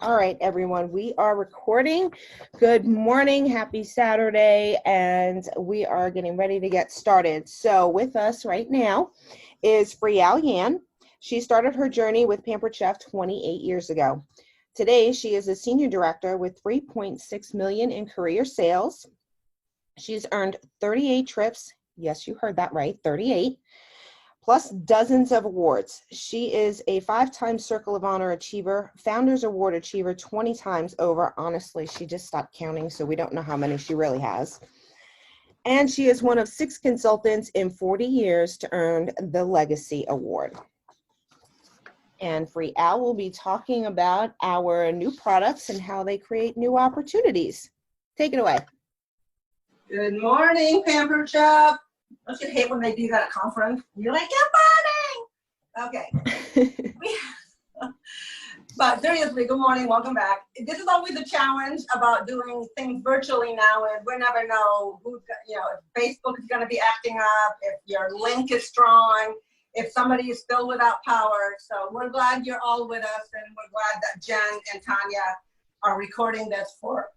All right, everyone, we are recording. Good morning, happy Saturday, and we are getting ready to get started. So with us right now is Frial Yan. She started her journey with Pampered Chef 28 years ago. Today, she is a senior director with 3.6 million in career sales. She's earned 38 trips. Yes, you heard that right, 38. Plus dozens of awards. She is a 5-time Circle of Honor Achiever, Founders Award Achiever 20 times over. Honestly, she just stopped counting, so we don't know how many she really has. And she is one of 6 consultants in 40 years to earn the Legacy Award. And Frial will be talking about our new products and how they create new opportunities. Take it away. Good morning, Pampered Chef. Don't you hate when they do that at conference? You're like, good morning. Okay. But seriously, good morning, welcome back. This is always a challenge about doing things virtually now, and we never know who's, if Facebook is going to be acting up, if your link is strong, if somebody is still without power. So we're glad you're all with us, and we're glad that Jen and Tanya are recording this for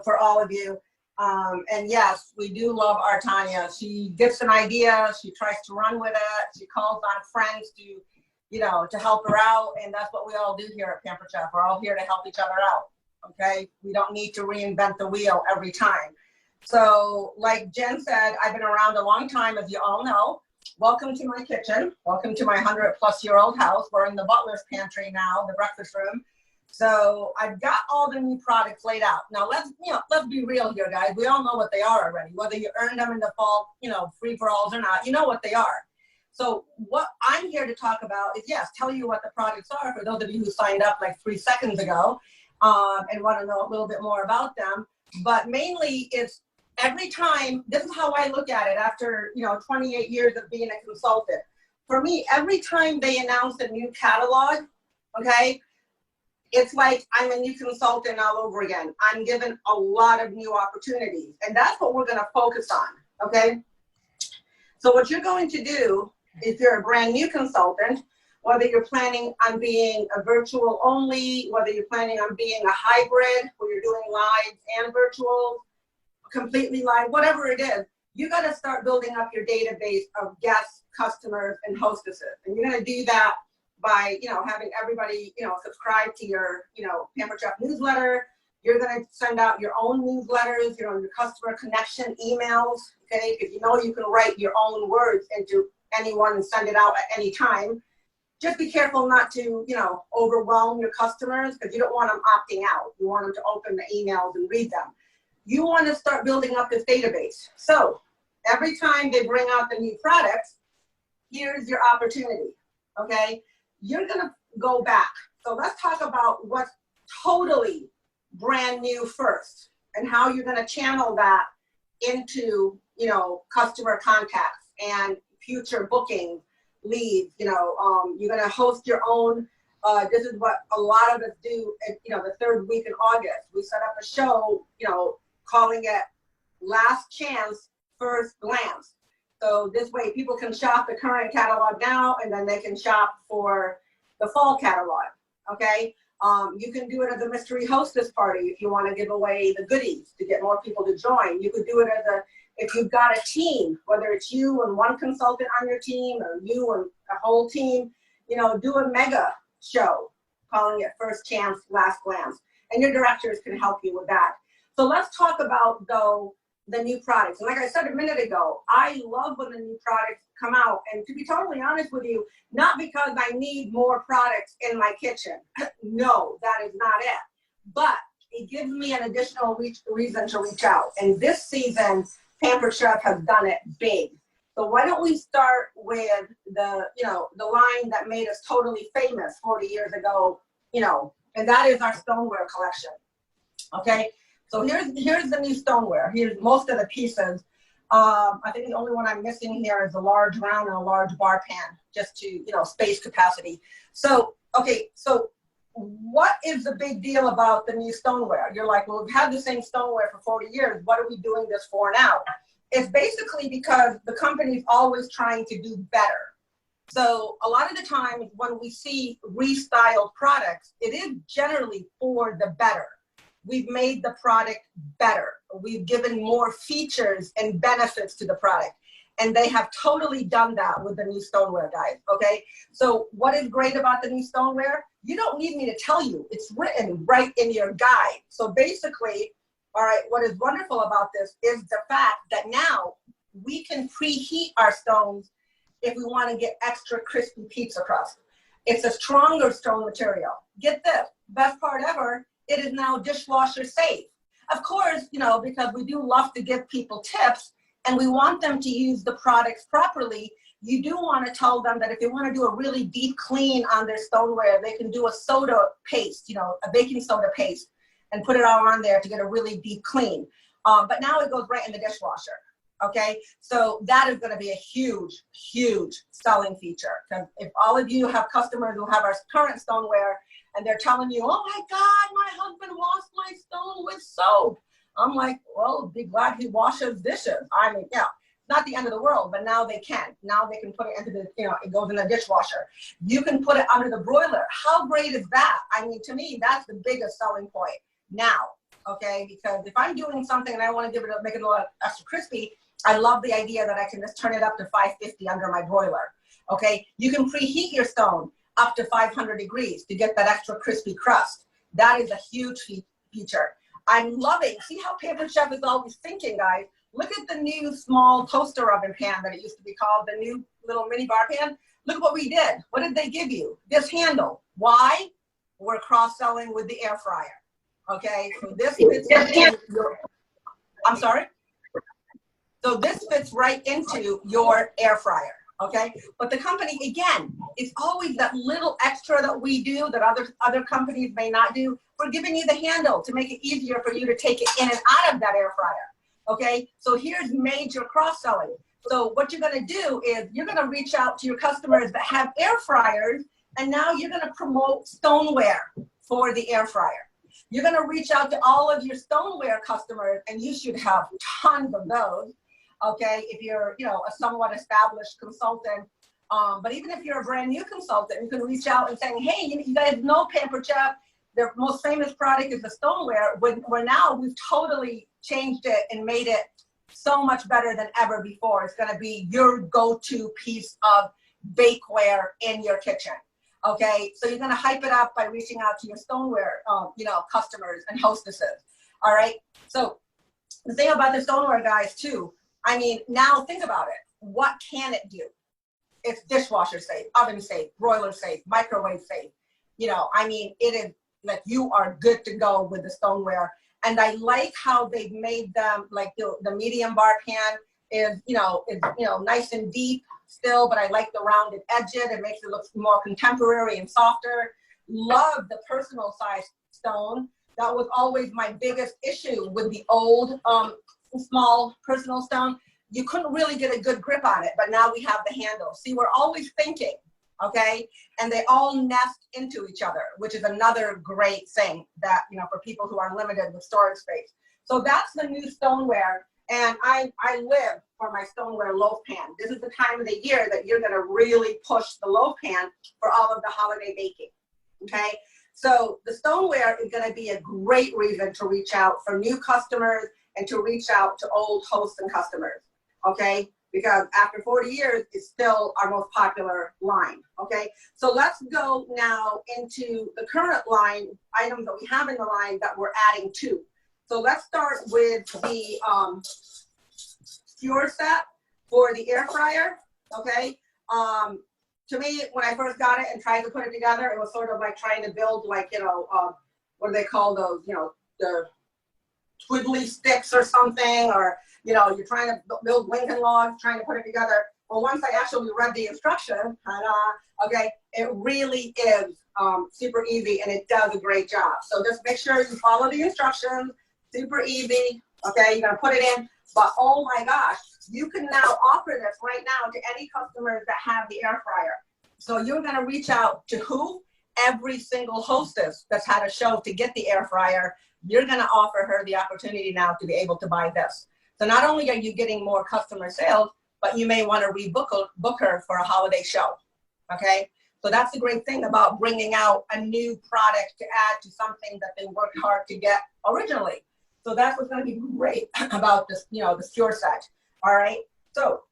for all of you. And yes, we do love our Tanya. She gets an idea, she tries to run with it, she calls on friends to help her out, and that's what we all do here at Pampered Chef. We're all here to help each other out, okay? We don't need to reinvent the wheel every time. So like Jen said, I've been around a long time, as you all know. Welcome to my kitchen. Welcome to my 100-plus-year-old house. We're in the butler's pantry now, the breakfast room. So I've got all the new products laid out. Now let's be real here, guys. We all know what they are already. Whether you earned them in the fall, free-for-alls or not, you know what they are. So what I'm here to talk about is, yes, tell you what the products are for those of you who signed up like 3 seconds ago and want to know a little bit more about them. But mainly it's every time, this is how I look at it after 28 years of being a consultant. For me, every time they announce a new catalog, okay, it's like I'm a new consultant all over again. I'm given a lot of new opportunities, and that's what we're going to focus on, okay? So what you're going to do, if you're a brand new consultant, whether you're planning on being a virtual only, whether you're planning on being a hybrid, where you're doing live and virtual, completely live, whatever it is, you got to start building up your database of guests, customers, and hostesses. And you're going to do that by having everybody subscribe to your Pampered Chef newsletter. You're going to send out your own newsletters, your customer connection emails, okay? Because you can write your own words into anyone and send it out at any time. Just be careful not to overwhelm your customers, because you don't want them opting out. You want them to open the emails and read them. You want to start building up this database. So every time they bring out the new products, here's your opportunity, okay? You're going to go back. So let's talk about what's totally brand new first, and how you're going to channel that into, customer contacts and future booking leads. You're going to host your own. This is what a lot of us do, the 3rd week in August. We set up a show, calling it Last Chance, First Glance. So this way people can shop the current catalog now, and then they can shop for the fall catalog, okay? You can do it as a mystery hostess party if you want to give away the goodies to get more people to join. You could do it if you've got a team, whether it's you and one consultant on your team, or you and a whole team, do a mega show, calling it First Chance, Last Glance. And your directors can help you with that. So let's talk about, though, the new products. And like I said a minute ago, I love when the new products come out. And to be totally honest with you, not because I need more products in my kitchen. No, that is not it. But it gives me an additional reason to reach out. And this season, Pampered Chef has done it big. So why don't we start with the line that made us totally famous 40 years ago, and that is our stoneware collection. Okay. So here's the new stoneware. Here's most of the pieces. I think the only one I'm missing here is a large round and a large bar pan, just to, space capacity. So, okay, so what is the big deal about the new stoneware? You're like, well, we've had the same stoneware for 40 years. What are we doing this for now? It's basically because the company's always trying to do better. So a lot of the time when we see restyled products, it is generally for the better. We've made the product better. We've given more features and benefits to the product. And they have totally done that with the new stoneware, guys, okay? So what is great about the new stoneware? You don't need me to tell you. It's written right in your guide. So basically, all right, what is wonderful about this is the fact that now we can preheat our stones if we want to get extra crispy pizza crust. It's a stronger stone material. Get this, best part ever, it is now dishwasher safe. Of course, you know, because we do love to give people tips and we want them to use the products properly, you do want to tell them that if they want to do a really deep clean on their stoneware, they can do a soda paste, you know, a baking soda paste, and put it all on there to get a really deep clean. But now it goes right in the dishwasher. Okay, so that is going to be a huge, huge selling feature. Because if all of you have customers who have our current stoneware and they're telling you, oh my God, my husband washed my stone with soap. I'm like, well, be glad he washes dishes. I mean, yeah, not the end of the world, but now they can. Now they can put it into the, you know, it goes in the dishwasher. You can put it under the broiler. How great is that? I mean, to me, that's the biggest selling point now. Okay, because if I'm doing something and I want to give it make it a little extra crispy, I love the idea that I can just turn it up to 550 under my broiler. Okay, you can preheat your stone up to 500 degrees to get that extra crispy crust. That is a huge feature. I'm loving, see how Pampered Chef is always thinking, guys. Look at the new small toaster oven pan that it used to be called, the new little mini bar pan. Look what we did. What did they give you? This handle. Why? We're cross-selling with the air fryer. Okay, so this fits into your, I'm sorry? So this fits right into your air fryer, okay? But the company, again, it's always that little extra that we do that other companies may not do. We're giving you the handle to make it easier for you to take it in and out of that air fryer, okay? So here's major cross-selling. So what you're gonna do is you're gonna reach out to your customers that have air fryers, and now you're gonna promote stoneware for the air fryer. You're gonna reach out to all of your stoneware customers, and you should have tons of those. Okay, if you're, you know, a somewhat established consultant, but even if you're a brand new consultant, you can reach out and say, hey, you guys know Pampered Chef, their most famous product is the stoneware. Where now we've totally changed it and made it so much better than ever before. It's going to be your go-to piece of bakeware in your kitchen. Okay, so you're going to hype it up by reaching out to your stoneware, you know, customers and hostesses. All right, so the thing about the stoneware, guys, too. I mean, now think about it. What can it do? It's dishwasher safe, oven safe, broiler safe, microwave safe. You know, I mean, it is like you are good to go with the stoneware. And I like how they've made them, like the medium bar pan is, you know, nice and deep still, but I like the rounded edges. It makes it look more contemporary and softer. Love the personal size stone. That was always my biggest issue with the old small personal stone. You couldn't really get a good grip on it, but now we have the handle. See, we're always thinking, okay? And they all nest into each other, which is another great thing that, you know, for people who are limited with storage space. So that's the new stoneware. And I live for my stoneware loaf pan. This is the time of the year that you're gonna really push the loaf pan for all of the holiday baking, okay? So the stoneware is gonna be a great reason to reach out for new customers and to reach out to old hosts and customers, okay? Because after 40 years, it's still our most popular line, okay? So let's go now into the current line, items that we have in the line that we're adding to. So let's start with the skewer set for the air fryer, okay? To me, when I first got it and tried to put it together, it was sort of like trying to build like, you know, what do they call those, you know, the twiddly sticks or something, or, you know, you're trying to build Lincoln logs, trying to put it together. Well, once I actually read the instruction, okay, it really is super easy and it does a great job. So just make sure you follow the instructions, super easy, okay, you're gonna put it in, but oh my gosh, you can now offer this right now to any customers that have the air fryer. So you're gonna reach out to who? Every single hostess that's had a show to get the air fryer. You're gonna offer her the opportunity now to be able to buy this. So not only are you getting more customer sales, but you may wanna book her for a holiday show, okay? So that's the great thing about bringing out a new product to add to something that they worked hard to get originally. So that's what's going to be great about this, you know, the Pure set. All right. So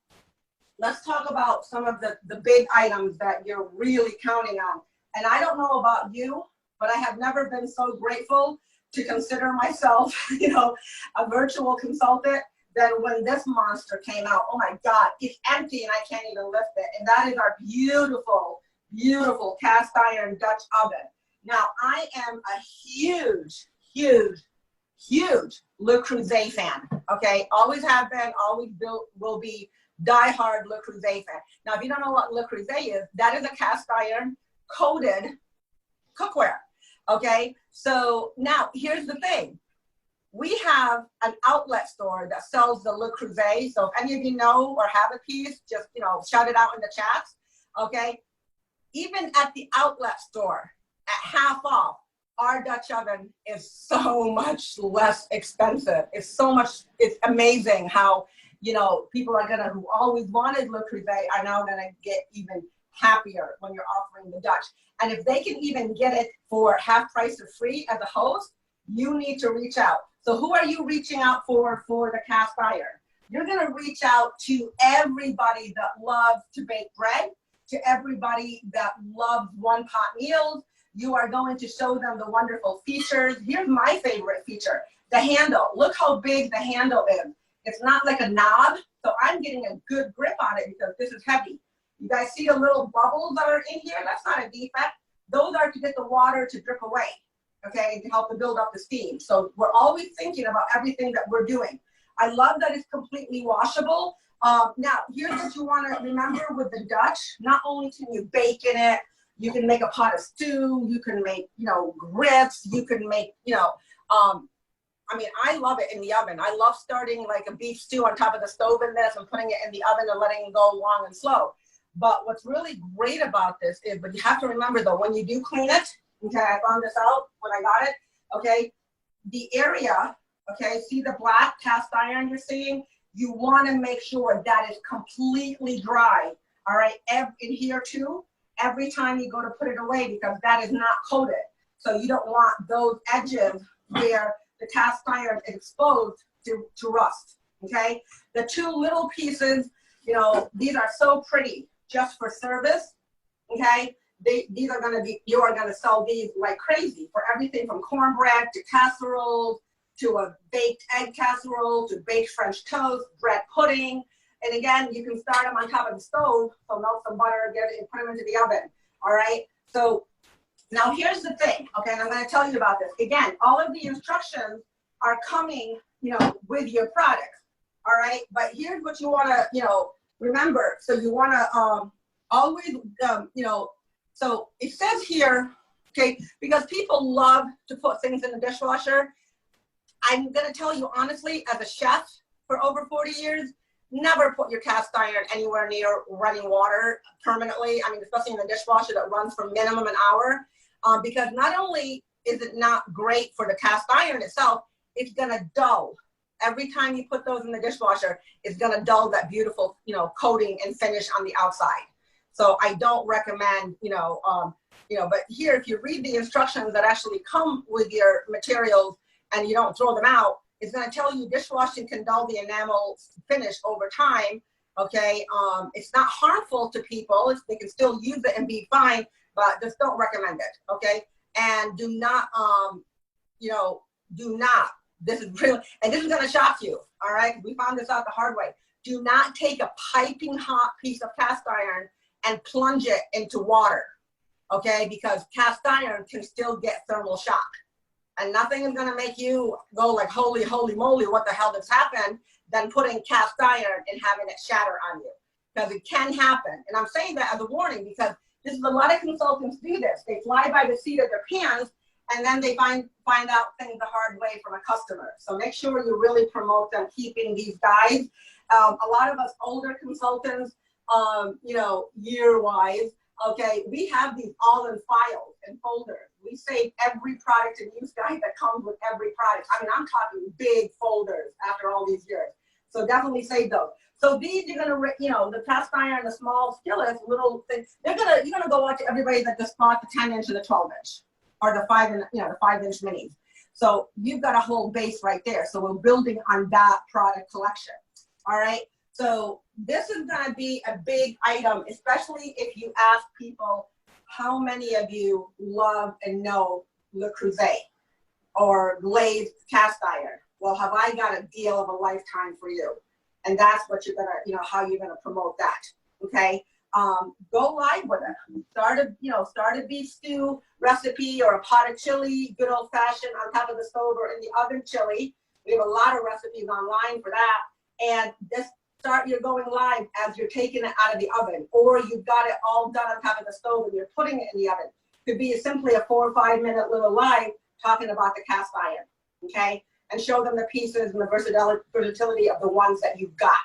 let's talk about some of the big items that you're really counting on. And I don't know about you, but I have never been so grateful to consider myself, you know, a virtual consultant than when this monster came out. Oh my God, it's empty and I can't even lift it. And that is our beautiful, beautiful cast iron Dutch oven. Now, I am a huge, huge, huge Le Creuset fan, okay? Always have been, always will be diehard Le Creuset fan. Now, if you don't know what Le Creuset is, that is a cast iron coated cookware, okay? So now, here's the thing. We have an outlet store that sells the Le Creuset. So if any of you know or have a piece, just, you know, shout it out in the chats, okay? Even at the outlet store, at half off, our Dutch oven is so much less expensive. It's so much, it's amazing how, you know, people are gonna, who always wanted Le Creuset are now gonna get even happier when you're offering the Dutch. And if they can even get it for half price or free as a host, you need to reach out. So who are you reaching out for the cast iron? You're gonna reach out to everybody that loves to bake bread, to everybody that loves one-pot meals. You are going to show them the wonderful features. Here's my favorite feature, the handle. Look how big the handle is. It's not like a knob, so I'm getting a good grip on it because this is heavy. You guys see the little bubbles that are in here? That's not a defect. Those are to get the water to drip away, okay, and to help to build up the steam. So we're always thinking about everything that we're doing. I love that it's completely washable. Now, here's what you want to remember with the Dutch. Not only can you bake in it, you can make a pot of stew, you can make, you know, grits, you can make, you know, I mean, I love it in the oven. I love starting like a beef stew on top of the stove in this and putting it in the oven and letting it go long and slow. But what's really great about this is, but you have to remember though, when you do clean it, okay, I found this out when I got it, okay, the area, okay, see the black cast iron you're seeing? You want to make sure that is completely dry, all right, in here too, every time you go to put it away because that is not coated. So you don't want those edges where the cast iron is exposed to rust, okay? The two little pieces, you know, these are so pretty just for service, okay? These are gonna be, you are gonna sell these like crazy for everything from cornbread to casseroles, to a baked egg casserole, to baked French toast, bread pudding. And again, you can start them on top of the stove, so melt some butter, get it, and put them into the oven, all right? So now here's the thing, okay, and I'm gonna tell you about this. Again, all of the instructions are coming, you know, with your product, all right? But here's what you wanna, you know, remember. So you wanna always, you know, so it says here, okay, because people love to put things in the dishwasher. I'm gonna tell you honestly, as a chef for over 40 years, never put your cast iron anywhere near running water permanently. I mean, especially in the dishwasher that runs for minimum an hour, because not only is it not great for the cast iron itself, it's gonna dull. Every time you put those in the dishwasher, it's gonna dull that beautiful, you know, coating and finish on the outside. So I don't recommend, you know, but here, if you read the instructions that actually come with your materials and you don't throw them out, it's going to tell you dishwashing can dull the enamel finish over time, okay? It's not harmful to people. They can still use it and be fine, but just don't recommend it, okay? And do not, you know, do not, this is really, and this is going to shock you, all right? We found this out the hard way. Do not take a piping hot piece of cast iron and plunge it into water, okay? Because cast iron can still get thermal shock. And nothing is gonna make you go like, holy moly, what the hell just happened, than putting cast iron and having it shatter on you. Because it can happen. And I'm saying that as a warning because this is a lot of consultants do this. They fly by the seat of their pants and then they find out things the hard way from a customer. So make sure you really promote them keeping these guides. A lot of us older consultants, you know, year-wise, okay, we have these all in files and folders. We save every product and use guide that comes with every product. I mean, I'm talking big folders after all these years. So definitely save those. So these you're gonna, you know, the cast iron, the small skillets, little things. You're gonna go watch everybody that just bought the 10-inch and the 12-inch, or the 5-inch minis. So you've got a whole base right there. So we're building on that product collection. All right. So this is gonna be a big item, especially if you ask people how many of you love and know Le Creuset or glazed cast iron. Well, have I got a deal of a lifetime for you? And that's what you're gonna, you know, how you're gonna promote that. Okay. Go live with it. Start a beef stew recipe or a pot of chili, good old fashioned on top of the stove or in the oven chili. We have a lot of recipes online for that. And just start your going live as you're taking it out of the oven, or you've got it all done on top of the stove and you're putting it in the oven. Could be simply a 4 or 5 minute little live talking about the cast iron. Okay. And show them the pieces and the versatility of the ones that you've got.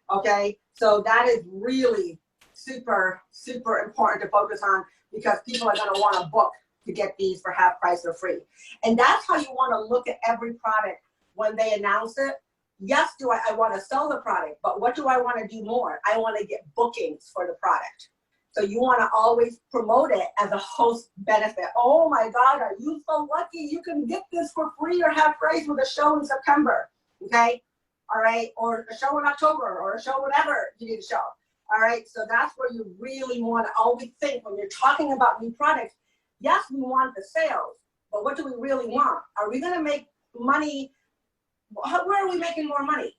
Okay, so that is really super, super important to focus on, because people are going to want to book to get these for half price or free. And that's how you want to look at every product when they announce it. Yes, I want to sell the product, but what do I want to do more? I want to get bookings for the product. So you want to always promote it as a host benefit. Oh my God, are you so lucky? You can get this for free or half price with a show in September. Okay, all right, or a show in October, or a show whatever you need to show. All right, so that's where you really want to always think when you're talking about new products. Yes, we want the sales, but what do we really want? Are we going to make money? Where are we making more money?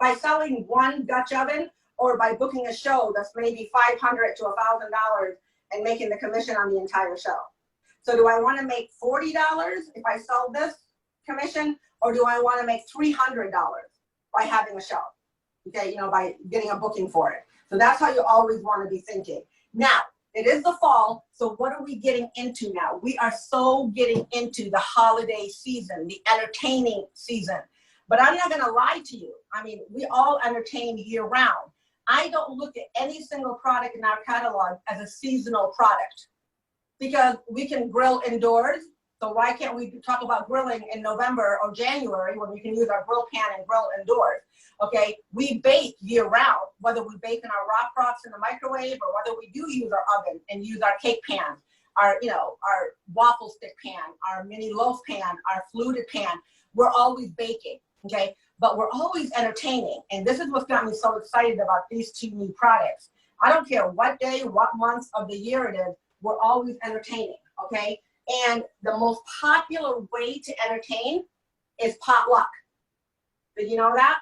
By selling one Dutch oven, or by booking a show that's maybe $500 to $1,000 and making the commission on the entire show? So do I want to make $40 if I sell this commission, or do I want to make $300 by having a show? Okay, you know, by getting a booking for it. So that's how you always want to be thinking. Now, it is the fall, so what are we getting into now? We are so getting into the holiday season, the entertaining season. But I'm not going to lie to you. I mean, we all entertain year round. I don't look at any single product in our catalog as a seasonal product, because we can grill indoors. So why can't we talk about grilling in November or January when we can use our grill pan and grill indoors? Okay, we bake year round, whether we bake in our rock rocks in the microwave, or whether we do use our oven and use our cake pan, our waffle stick pan, our mini loaf pan, our fluted pan. We're always baking. Okay, but we're always entertaining. And this is what's got me so excited about these two new products. I don't care what day, what month of the year it is, we're always entertaining, okay? And the most popular way to entertain is potluck. Did you know that?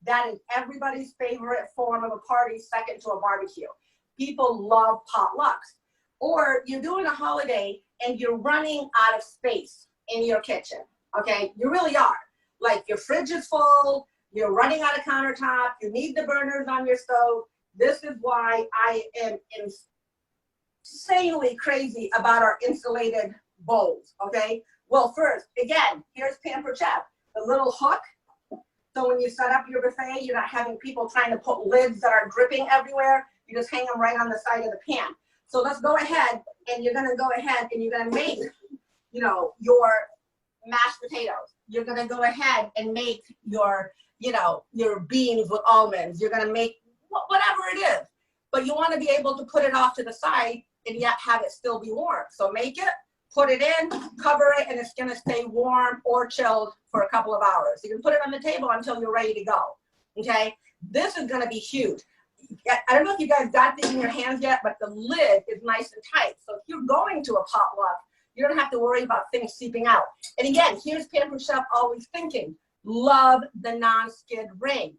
That is everybody's favorite form of a party, second to a barbecue. People love potlucks. Or you're doing a holiday and you're running out of space in your kitchen, okay? You really are. Like, your fridge is full, you're running out of countertop, you need the burners on your stove. This is why I am insanely crazy about our insulated bowls, okay? Well, first, again, here's Pampered Chef, the little hook. So when you set up your buffet, you're not having people trying to put lids that are dripping everywhere. You just hang them right on the side of the pan. So let's go ahead, and you're gonna go ahead and you're gonna make, you know, your mashed potatoes. You're gonna go ahead and make your, you know, your beans with almonds. You're gonna make whatever it is, but you want to be able to put it off to the side and yet have it still be warm. So make it, put it in, cover it, and it's gonna stay warm or chilled for a couple of hours. You can put it on the table until you're ready to go. Okay, this is gonna be huge. I don't know if you guys got these in your hands yet, but the lid is nice and tight. So if you're going to a potluck, you don't have to worry about things seeping out. And again, here's Pampered Chef always thinking, love the non-skid ring.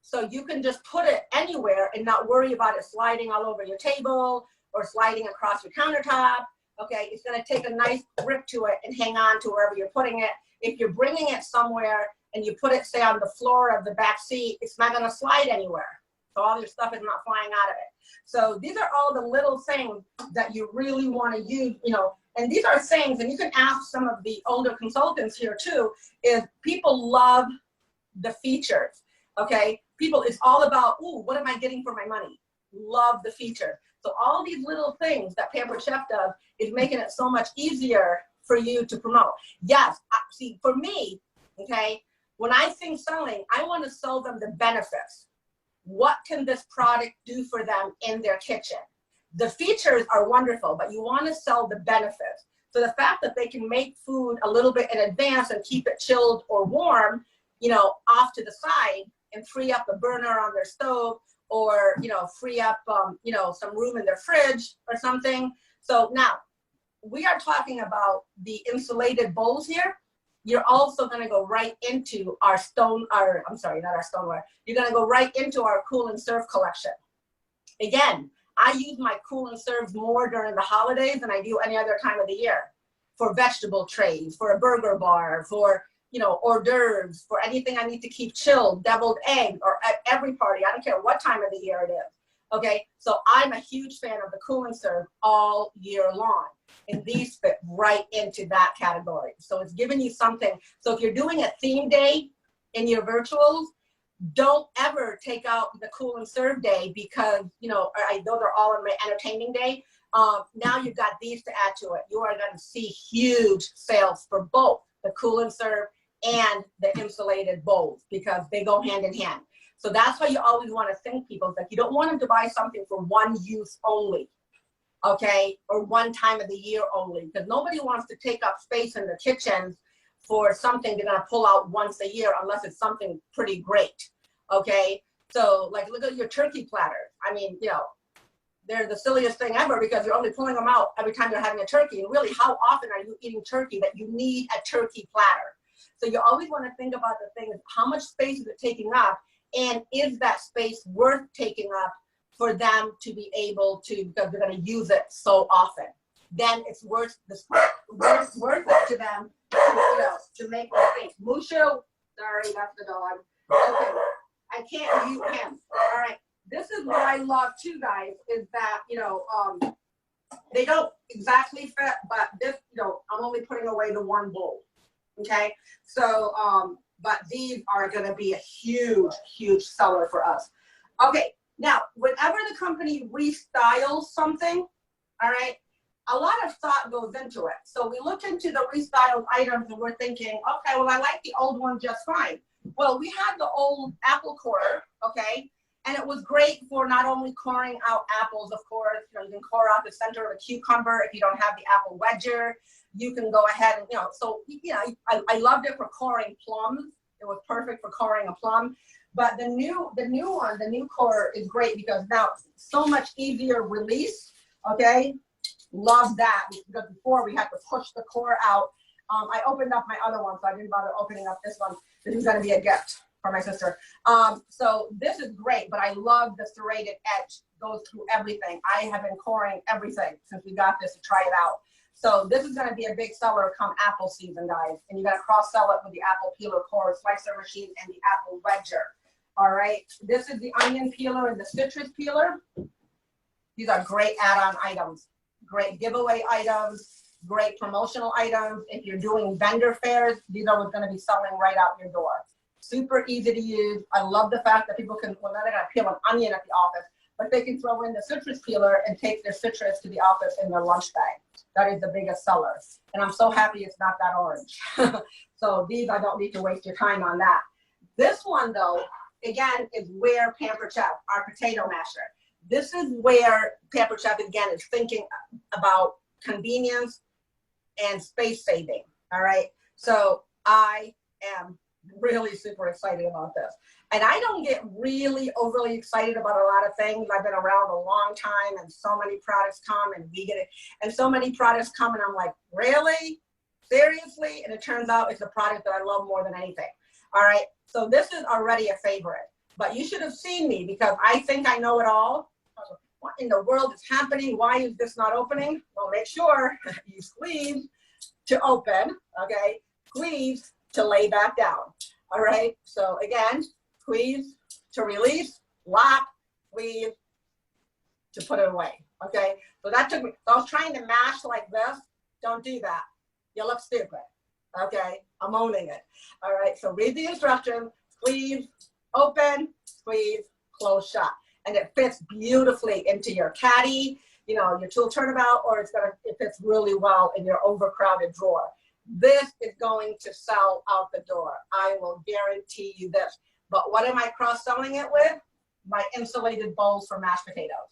So you can just put it anywhere and not worry about it sliding all over your table or sliding across your countertop. Okay, it's gonna take a nice grip to it and hang on to wherever you're putting it. If you're bringing it somewhere and you put it, say, on the floor of the back seat, it's not gonna slide anywhere. So all your stuff is not flying out of it. So these are all the little things that you really wanna use, you know, and these are things, and you can ask some of the older consultants here too, is people love the features, okay? People, it's all about, ooh, what am I getting for my money? Love the features. So all these little things that Pampered Chef does is making it so much easier for you to promote. Yes, see, for me, okay, when I think selling, I want to sell them the benefits. What can this product do for them in their kitchen? The features are wonderful, but you want to sell the benefits. So the fact that they can make food a little bit in advance and keep it chilled or warm, off to the side and free up a burner on their stove, or, free up, some room in their fridge or something. So now we are talking about the insulated bowls here. You're also going to go right into our you're going to go right into our Cool and Serve collection. Again, I use my Cool and Serves more during the holidays than I do any other time of the year, for vegetable trays, for a burger bar, for, hors d'oeuvres, for anything I need to keep chilled, deviled egg, or at every party. I don't care what time of the year it is. Okay, so I'm a huge fan of the Cool and Serve all year long. And these fit right into that category. So it's giving you something. So if you're doing a theme day in your virtuals, don't ever take out the Cool and Serve day, because, those are all in my entertaining day. Now you've got these to add to it. You are going to see huge sales for both the Cool and Serve and the insulated bowls, because they go hand in hand. So that's why you always want to think people, like, you don't want them to buy something for one use only, okay, or one time of the year only, because nobody wants to take up space in the kitchens for something they're going to pull out once a year, unless it's something pretty great, okay? So, like, look at your turkey platters. I mean, they're the silliest thing ever, because you're only pulling them out every time you're having a turkey. And really, how often are you eating turkey that you need a turkey platter? So you always want to think about the thing, how much space is it taking up? And is that space worth taking up for them to be able to, because they're going to use it so often? Then it's worth it to them to make the space. Mushu, sorry, that's the dog. Okay, I can't mute him. All right, this is what I love too, guys, is that, they don't exactly fit, but this, I'm only putting away the one bowl. Okay, so, but these are going to be a huge, huge seller for us. Okay, now, whenever the company restyles something, all right, a lot of thought goes into it. So we look into the restyled items and we're thinking, okay, well, I like the old one just fine. Well, we had the old apple corer, okay, and it was great for not only coring out apples, of course, you can core out the center of a cucumber if you don't have the apple wedger. You can go ahead and, I loved it for coring plums. It was perfect for coring a plum. But the new core is great, because now it's so much easier release, okay? Love that, because before we had to push the core out. I opened up my other one, so I didn't bother opening up this one. This is gonna be a gift for my sister. So this is great, but I love the serrated edge, goes through everything. I have been coring everything since we got this to try it out. So this is going to be a big seller come apple season, guys. And you're going to cross-sell it with the apple peeler core, slicer machine, and the apple wedger. All right. This is the onion peeler and the citrus peeler. These are great add-on items, great giveaway items, great promotional items. If you're doing vendor fairs, these are what's going to be selling right out your door. Super easy to use. I love the fact that people can, well, they're going to peel an onion at the office, but they can throw in the citrus peeler and take their citrus to the office in their lunch bag. That is the biggest seller. And I'm so happy it's not that orange. So these, I don't need to waste your time on that. This one, though, again, is where Pampered Chef, our potato masher. This is where Pampered Chef, again, is thinking about convenience and space saving. All right. So I am really super excited about this. And I don't get really overly excited about a lot of things. I've been around a long time, and so many products come and we get it. And so many products come and I'm like, really? Seriously? And it turns out it's a product that I love more than anything. All right. So this is already a favorite, but you should have seen me, because I think I know it all. What in the world is happening? Why is this not opening? Well, make sure you squeeze to open. Okay. Squeeze to lay back down. All right. So again, squeeze to release, lock, squeeze to put it away. Okay. So that took me, so I was trying to mash like this. Don't do that. You look stupid. Okay. I'm owning it. All right. So read the instructions, squeeze, open, squeeze, close, shut. And it fits beautifully into your caddy, your tool turnabout, or it fits really well in your overcrowded drawer. This is going to sell out the door. I will guarantee you this. But what am I cross-selling it with? My insulated bowls for mashed potatoes.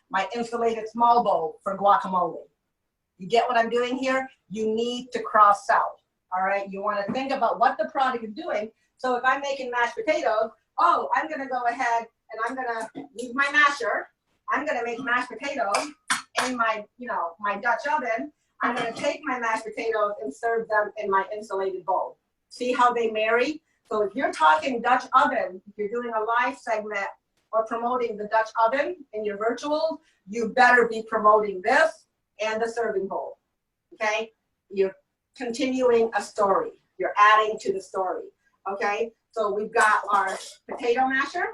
My insulated small bowl for guacamole. You get what I'm doing here? You need to cross-sell, all right? You want to think about what the product is doing. So if I'm making mashed potatoes, oh, I'm going to go ahead and I'm going to use my masher. I'm going to make mashed potatoes in my, my Dutch oven. I'm going to take my mashed potatoes and serve them in my insulated bowl. See how they marry? So if you're talking Dutch oven, if you're doing a live segment or promoting the Dutch oven in your virtuals, you better be promoting this and the serving bowl, okay? You're continuing a story. You're adding to the story, okay? So we've got our potato masher,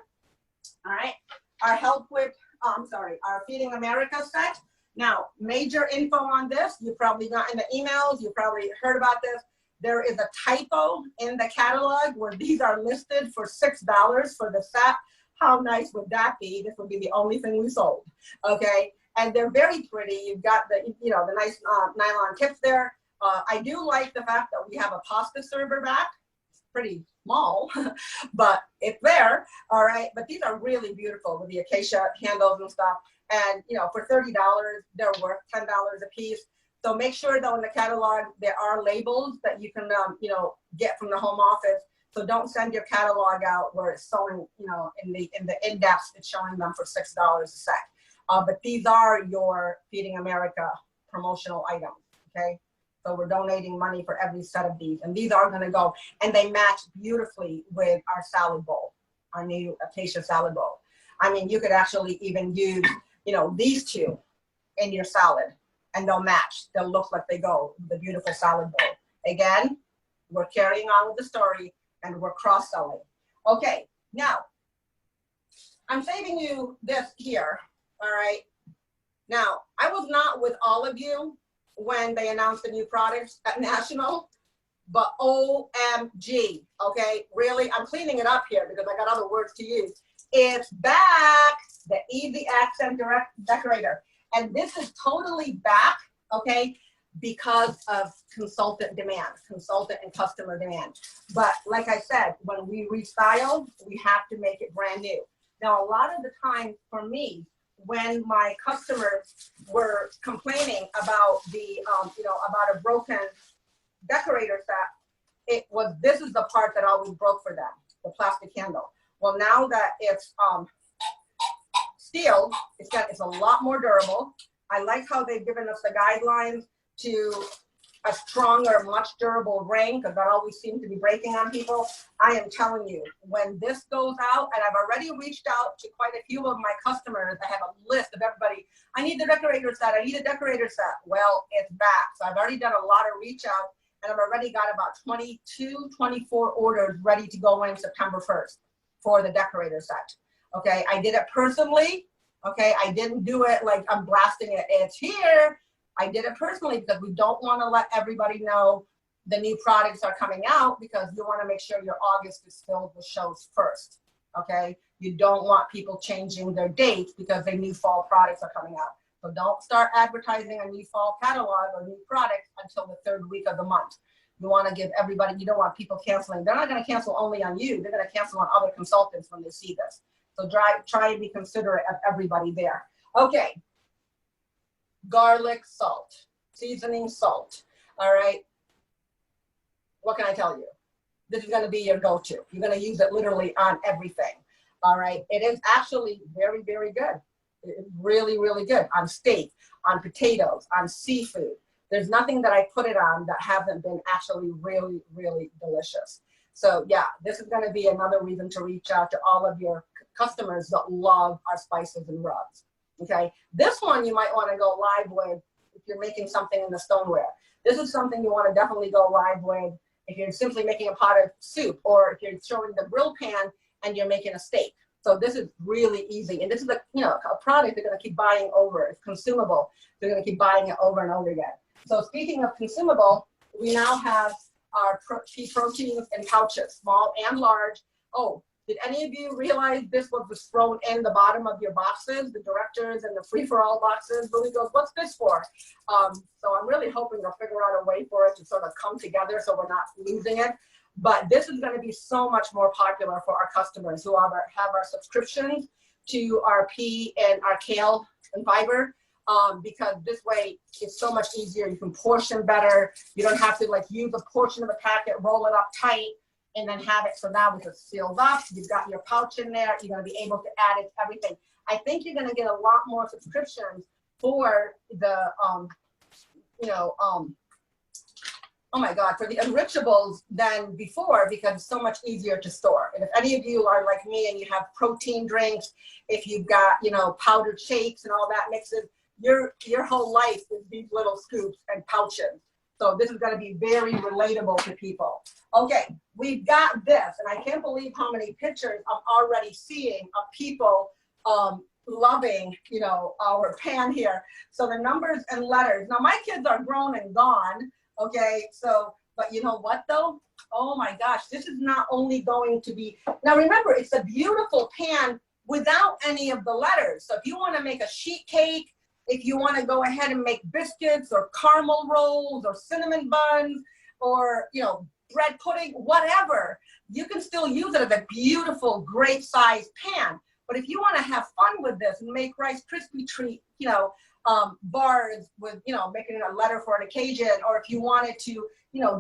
all right? Our help with, our Feeding America set. Now, major info on this, you probably got in the emails, you probably heard about this. There is a typo in the catalog where these are listed for $6 for the set. How nice would that be? This would be the only thing we sold, okay? And they're very pretty. You've got the, the nice nylon tips there. I do like the fact that we have a pasta server back. It's pretty small, but it's there, all right? But these are really beautiful with the acacia handles and stuff. And, for $30, they're worth $10 a piece. So make sure though in the catalog, there are labels that you can, get from the home office. So don't send your catalog out where it's showing, in the index, it's showing them for $6 a set. But these are your Feeding America promotional items, okay? So we're donating money for every set of these. And these are gonna go, and they match beautifully with our salad bowl, our new acacia salad bowl. I mean, you could actually even use, these two in your salad and they'll match. They'll look like they go with the beautiful salad bowl. Again, we're carrying on with the story and we're cross-selling. Okay, now, I'm saving you this here, all right? Now, I was not with all of you when they announced the new products at National, but OMG, okay? Really, I'm cleaning it up here because I got other words to use. It's back, the Easy Accent Decorator. And this is totally back, okay, because of consultant demand, consultant and customer demand. But like I said, when we restyle, we have to make it brand new. Now, a lot of the time for me, when my customers were complaining about the, about a broken decorator set, this is the part that always broke for them, the plastic handle. Well, now that it's steel, it's a lot more durable. I like how they've given us the guidelines to a stronger, much durable ring, because that always seems to be breaking on people. I am telling you, when this goes out, and I've already reached out to quite a few of my customers, I have a list of everybody, I need the decorator set, I need a decorator set. Well, it's back. So I've already done a lot of reach out, and I've already got about 22, 24 orders ready to go in September 1st for the decorator set. Okay, I did it personally. Okay, I didn't do it like I'm blasting it, it's here. I did it personally because we don't want to let everybody know the new products are coming out, because you want to make sure your August is filled with shows first, okay? You don't want people changing their dates because their new fall products are coming out. So don't start advertising a new fall catalog or new products until the third week of the month. You want to give everybody, you don't want people canceling. They're not going to cancel only on you. They're going to cancel on other consultants when they see this. So try and be considerate of everybody there. Okay. Garlic salt, seasoning salt, all right? What can I tell you? This is gonna be your go-to. You're gonna use it literally on everything, all right? It is actually very, very good. It's really, really good on steak, on potatoes, on seafood. There's nothing that I put it on that hasn't been actually really, really delicious. So yeah, this is gonna be another reason to reach out to all of your customers that love our spices and rubs. Okay, this one you might want to go live with if you're making something in the stoneware. This is something you want to definitely go live with if you're simply making a pot of soup, or if you're showing the grill pan and you're making a steak. So this is really easy, and this is a product they're going to keep buying over. It's consumable. They're going to keep buying it over and over again. So speaking of consumable, we now have our pea proteins in pouches, small and large. Oh, Did any of you realize this was thrown in the bottom of your boxes, the directors and the free-for-all boxes? Lily goes, what's this for? So I'm really hoping they'll figure out a way for it to sort of come together so we're not losing it. But this is going to be so much more popular for our customers who have our subscriptions to our pea and our kale and fiber. Because this way it's so much easier. You can portion better. You don't have to like use a portion of the packet, roll it up tight, and then have it. So now it's just sealed up. You've got your pouch in there. You're going to be able to add it to everything. I think you're going to get a lot more subscriptions for the, oh my God, for the Enrichables than before, because it's so much easier to store. And if any of you are like me and you have protein drinks, if you've got, powdered shakes and all that mixes, your whole life is these little scoops and pouches. So this is going to be very relatable to people. Okay, we've got this, and I can't believe how many pictures I'm already seeing of people loving, our pan here. So the numbers and letters. Now my kids are grown and gone. Okay, so, but you know what though? Oh my gosh, this is not only going to be, now remember, it's a beautiful pan without any of the letters. So if you want to make a sheet cake, if you want to go ahead and make biscuits or caramel rolls or cinnamon buns or, bread pudding, whatever, you can still use it as a beautiful, great sized pan. But if you want to have fun with this and make Rice Krispie treat, bars with, making a letter for an occasion, or if you wanted to,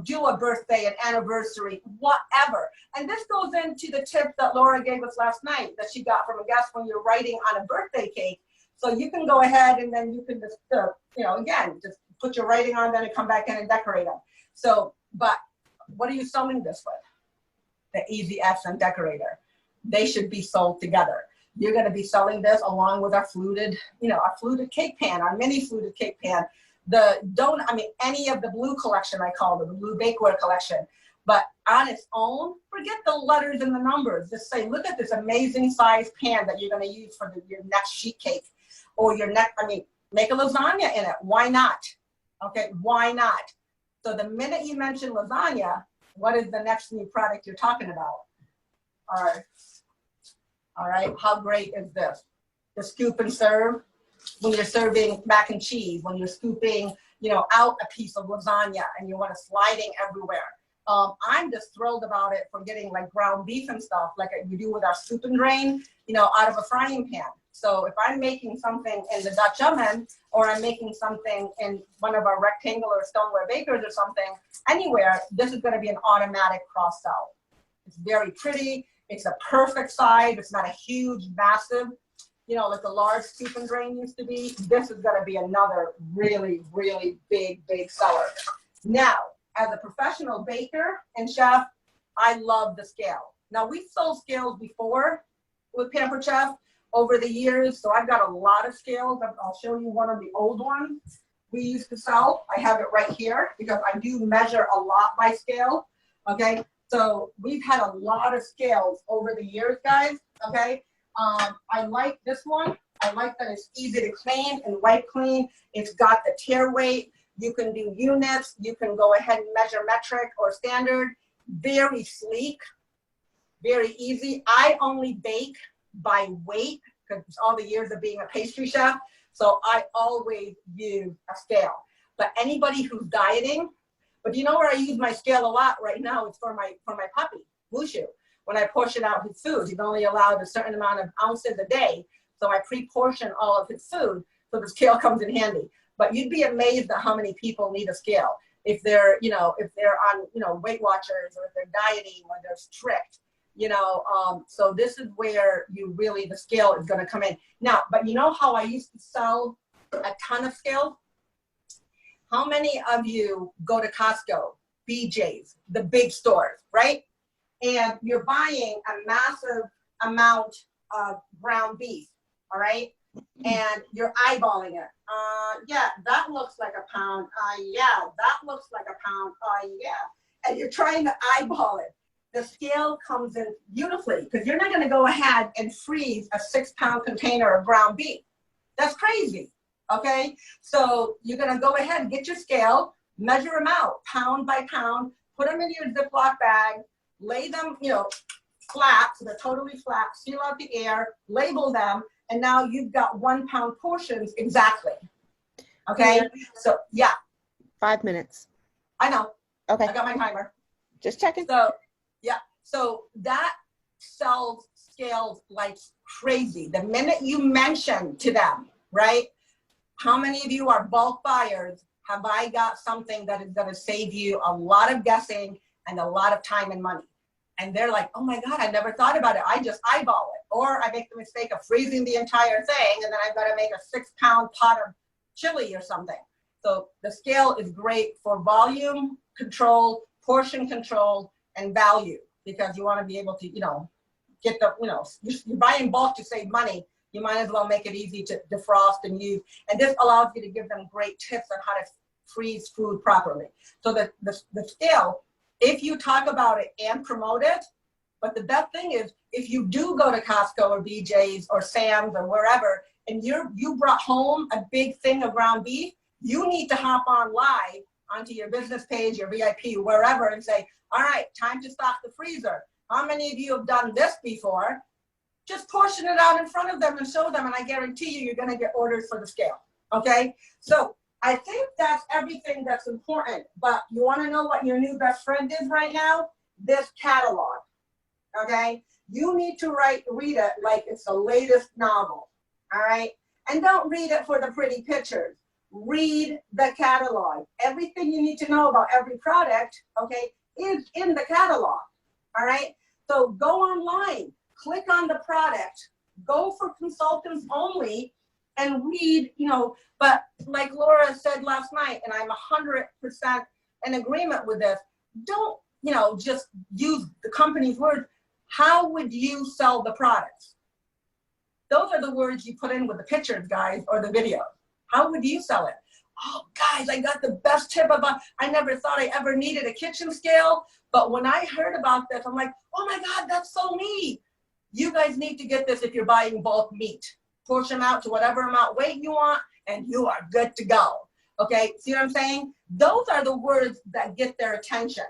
do a birthday, an anniversary, whatever. And this goes into the tip that Laura gave us last night that she got from a guest when you're writing on a birthday cake. So you can go ahead and then you can just, again, just put your writing on, then and come back in and decorate them. So, but what are you sewing this with? The Easy Accent Decorator. They should be sold together. You're going to be selling this along with our fluted, our fluted cake pan, our mini fluted cake pan, any of the blue collection, I call it, the blue bakeware collection. But on its own, forget the letters and the numbers. Just say, look at this amazing size pan that you're going to use for your next sheet cake or make a lasagna in it. Why not? Okay, why not? So the minute you mention lasagna, what is the next new product you're talking about? All right, how great is this? The scoop and serve, when you're serving mac and cheese, when you're scooping, out a piece of lasagna and you want it sliding everywhere. I'm just thrilled about it for getting like ground beef and stuff like we do with our scoop and drain, out of a frying pan. So if I'm making something in the Dutch oven, or I'm making something in one of our rectangular stoneware bakers or something, anywhere, this is going to be an automatic cross sell. It's very pretty. It's a perfect size. It's not a huge, massive, like the large scoop and drain used to be. This is going to be another really, really big seller. Now, as a professional baker and chef, I love the scale. Now, we've sold scales before with Pampered Chef over the years, so I've got a lot of scales. I'll show you one of the old ones we used to sell. I have it right here because I do measure a lot by scale, okay? So we've had a lot of scales over the years, guys, okay? I like this one. I like that it's easy to clean and wipe clean. It's got the tear weight. You can do units. You can go ahead and measure metric or standard. Very sleek, very easy. I only bake by weight because all the years of being a pastry chef. So I always use a scale. But anybody who's dieting, but you know where I use my scale a lot right now? It's for my puppy, Wushu. When I portion out his food, he's only allowed a certain amount of ounces a day. So I pre-portion all of his food, so the scale comes in handy. But you'd be amazed at how many people need a scale if they're, if they're on, Weight Watchers, or if they're dieting, or they're strict, So this is where the scale is going to come in. Now, but you know how I used to sell a ton of scales? How many of you go to Costco, BJ's, the big stores, right? And you're buying a massive amount of ground beef, all right? And you're eyeballing it. Yeah, that looks like a pound. Yeah, that looks like a pound. Yeah. And you're trying to eyeball it. The scale comes in beautifully because you're not going to go ahead and freeze a 6-pound container of ground beef. That's crazy. Okay, so you're going to go ahead and get your scale, measure them out pound by pound, put them in your Ziploc bag, lay them, flat, so they're totally flat, seal out the air, label them, and now you've got 1 pound portions exactly. Okay, Yeah. so yeah. 5 minutes. I know. Okay. I got my timer. Just checking. So yeah, so that sells scales like crazy. The minute you mention to them, right? How many of you are bulk buyers? Have I got something that is going to save you a lot of guessing and a lot of time and money? And they're like, oh my God, I never thought about it. I just eyeball it. Or I make the mistake of freezing the entire thing and then I've got to make a 6 pound pot of chili or something. So the scale is great for volume control, portion control, and value, because you want to be able to, get the, you're buying bulk to save money. You might as well make it easy to defrost and use. And this allows you to give them great tips on how to freeze food properly. So the scale, if you talk about it and promote it, but the best thing is if you do go to Costco or BJ's or Sam's or wherever, and you brought home a big thing of ground beef, you need to hop on live onto your business page, your VIP, wherever, and say, all right, time to stock the freezer. How many of you have done this before? Just portion it out in front of them and show them, and I guarantee you, you're gonna get orders for the scale, okay? So I think that's everything that's important, but you wanna know what your new best friend is right now? This catalog, okay? You need to read it like it's the latest novel, all right? And don't read it for the pretty pictures. Read the catalog. Everything you need to know about every product, okay, is in the catalog, all right? So go online, click on the product, go for consultants only, and read, but like Laura said last night, and I'm 100% in agreement with this, don't, just use the company's words. How would you sell the products? Those are the words you put in with the pictures, guys, or the video. How would you sell it? Oh, guys, I got the best tip about, I never thought I ever needed a kitchen scale, but when I heard about this, I'm like, oh my God, that's so neat. You guys need to get this if you're buying bulk meat. Portion out to whatever amount weight you want, and you are good to go. Okay, see what I'm saying? Those are the words that get their attention,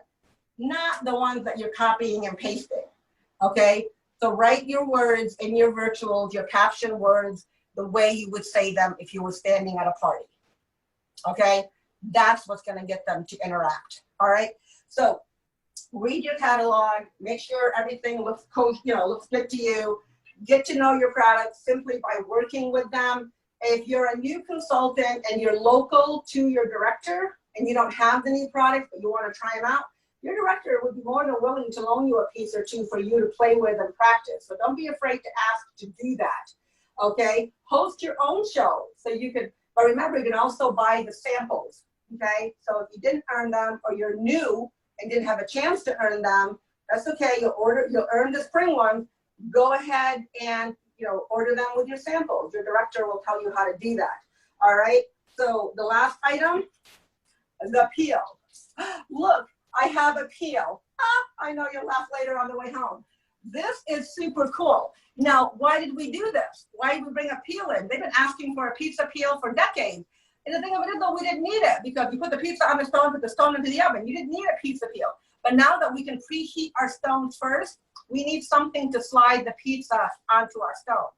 not the ones that you're copying and pasting. Okay, so write your words in your virtuals, your caption words, the way you would say them if you were standing at a party. Okay, that's what's going to get them to interact. All right, so read your catalog, make sure everything looks looks good to you. Get to know your products simply by working with them. If you're a new consultant and you're local to your director and you don't have the new products but you want to try them out, your director would be more than willing to loan you a piece or two for you to play with and practice. So don't be afraid to ask to do that. Okay, host your own show so you can, but remember, you can also buy the samples. Okay, so if you didn't earn them or you're new and didn't have a chance to earn them, that's okay. You'll earn the spring one. Go ahead and order them with your samples. Your director will tell you how to do that. All right. So the last item is the peel. Look, I have a peel. I know you'll laugh later on the way home. This is super cool. Now, why did we do this? Why did we bring a peel in? They've been asking for a pizza peel for decades. And the thing of it is, though, we didn't need it because you put the pizza on the stone, put the stone into the oven. You didn't need a pizza peel. But now that we can preheat our stones first, we need something to slide the pizza onto our stone.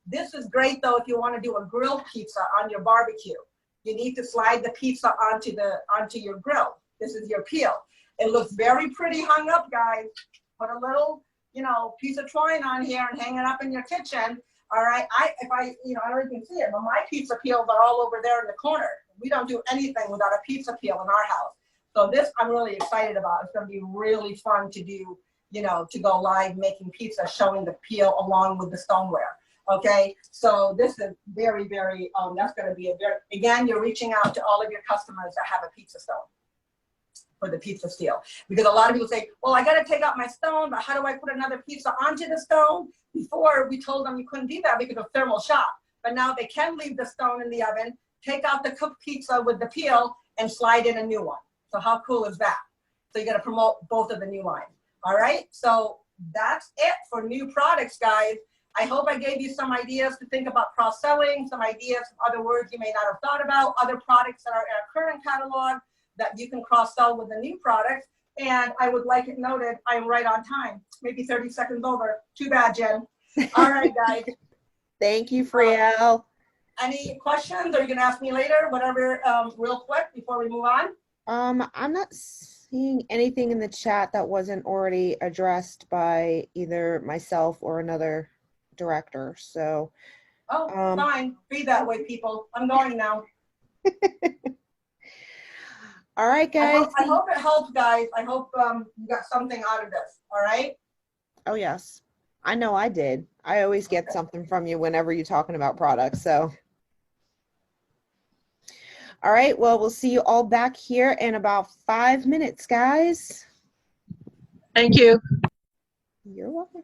This is great, though, if you want to do a grilled pizza on your barbecue. You need to slide the pizza onto your grill. This is your peel. It looks very pretty hung up, guys. Put a little, piece of twine on here and hang it up in your kitchen. All right. I don't know if you can see it, but my pizza peels are all over there in the corner. We don't do anything without a pizza peel in our house. So this I'm really excited about. It's going to be really fun to do, to go live making pizza, showing the peel along with the stoneware. Okay. So this is very, very, that's going to be again, you're reaching out to all of your customers that have a pizza stone for the pizza steel. Because a lot of people say, well, I got to take out my stone, but how do I put another pizza onto the stone? Before we told them you couldn't do that because of thermal shock. But now they can leave the stone in the oven, take out the cooked pizza with the peel and slide in a new one. So how cool is that? So you got to promote both of the new lines. All right. So that's it for new products, guys. I hope I gave you some ideas to think about cross-selling, some ideas, other words you may not have thought about, other products that are in our current catalog that you can cross-sell with the new products. And I would like it noted, I'm right on time, maybe 30 seconds over. Too bad, Jen. All right, guys. Thank you, Friel. Any questions, or you can ask me later, whatever, real quick before we move on? I'm not seeing anything in the chat that wasn't already addressed by either myself or another director. So, Oh, fine. Be that way, people. I'm going now. all right, guys. I hope it helped, guys. I hope you got something out of this. All right. Oh, yes. I know I did. I always get something from you whenever you're talking about products. So, all right. Well, we'll see you all back here in about 5 minutes, guys. Thank you. You're welcome.